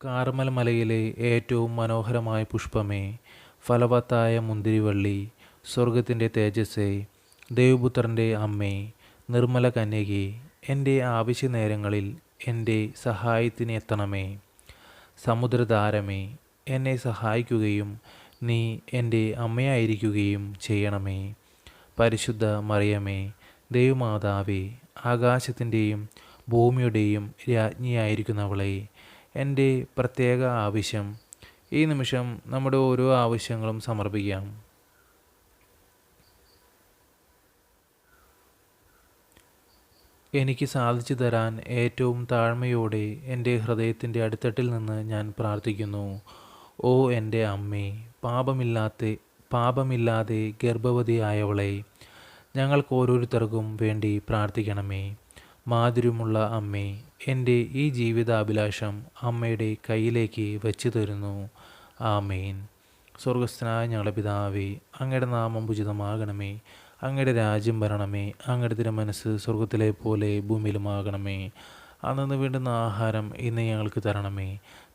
Carmel മലയിലെ ഏറ്റവും മനോഹരമായ പുഷ്പമേ, ഫലവത്തായ മുന്തിരിവള്ളി, സ്വർഗത്തിൻ്റെ തേജസ്സേ, ദേവപുത്രൻ്റെ അമ്മേ, നിർമ്മല കന്യകേ, എൻ്റെ ആവശ്യനേരങ്ങളിൽ എൻ്റെ സഹായത്തിന് എത്തണമേ. സമുദ്രതാരമേ, എന്നെ സഹായിക്കുകയും നീ എൻ്റെ അമ്മയായിരിക്കുകയും ചെയ്യണമേ. പരിശുദ്ധ മറിയമേ, ദൈവമാതാവേ, ആകാശത്തിൻ്റെയും ഭൂമിയുടെയും രാജ്ഞിയായിരിക്കുന്നവളെ, എൻ്റെ പ്രത്യേക ആവശ്യം ഈ നിമിഷം നമ്മുടെ ഓരോ ആവശ്യങ്ങളും സമർപ്പിക്കാം. എനിക്ക് സാധിച്ചു തരാൻ ഏറ്റവും താഴ്മയോടെ എൻ്റെ ഹൃദയത്തിൻ്റെ അടിത്തട്ടിൽ നിന്ന് ഞാൻ പ്രാർത്ഥിക്കുന്നു. ഓ എൻ്റെ അമ്മേ, പാപമില്ലാതെ ഗർഭവതിയായവളെ, ഞങ്ങൾക്ക് ഓരോരുത്തർക്കും വേണ്ടി പ്രാർത്ഥിക്കണമേ. മാധുര്യമുള്ള അമ്മേ, എൻ്റെ ഈ ജീവിതാഭിലാഷം അമ്മയുടെ കയ്യിലേക്ക് വച്ചു തരുന്നു. ആമേൻ. സ്വർഗസ്ഥനായ ഞങ്ങളുടെ പിതാവേ, അങ്ങയുടെ നാമം ഉചിതമാകണമേ. അങ്ങയുടെ രാജ്യം വരണമേ. അങ്ങയുടെ തിരുമനസ്സ് സ്വർഗത്തിലെ പോലെ ഭൂമിയിലുമാകണമേ. അന്നു വേണ്ടുന്ന ആഹാരം ഇന്ന് ഞങ്ങൾക്ക് തരണമേ.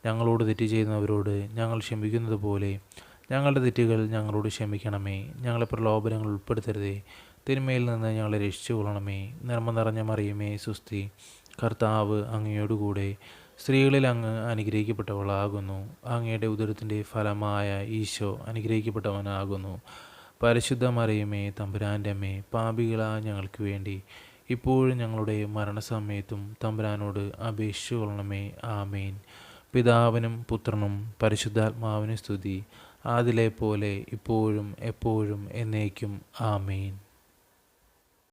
ഞങ്ങളോട് തെറ്റ് ചെയ്യുന്നവരോട് ഞങ്ങൾ ക്ഷമിക്കുന്നത് പോലെ ഞങ്ങളുടെ തെറ്റുകൾ ഞങ്ങളോട് ക്ഷമിക്കണമേ. ഞങ്ങളെ പ്രലോഭനങ്ങൾ ഉൾപ്പെടുത്തരുതേ, തിന്മയിൽ നിന്ന് ഞങ്ങളെ രക്ഷിച്ചു കൊള്ളണമേ. നന്മ നിറഞ്ഞ മറിയമേ, സുസ്തി, കർത്താവ് അങ്ങയോടുകൂടെ സ്ത്രീകളിൽ അങ്ങ് അനുഗ്രഹിക്കപ്പെട്ടവളാകുന്നു. അങ്ങയുടെ ഉദരത്തിൻ്റെ ഫലമായ ഈശോ അനുഗ്രഹിക്കപ്പെട്ടവനാകുന്നു. പരിശുദ്ധ മറിയമേ, തമ്പുരാൻ്റെ അമ്മേ, പാപികളായ ഞങ്ങൾക്ക് വേണ്ടി ഇപ്പോഴും ഞങ്ങളുടെ മരണസമയത്തും തമ്പുരാനോട് അപേക്ഷിച്ചു കൊള്ളണമേ. ആമേൻ. പിതാവിനും പുത്രനും പരിശുദ്ധാത്മാവിനും സ്തുതി, ആദിലെ പോലെ ഇപ്പോഴും എപ്പോഴും എന്നേക്കും. ആമേൻ.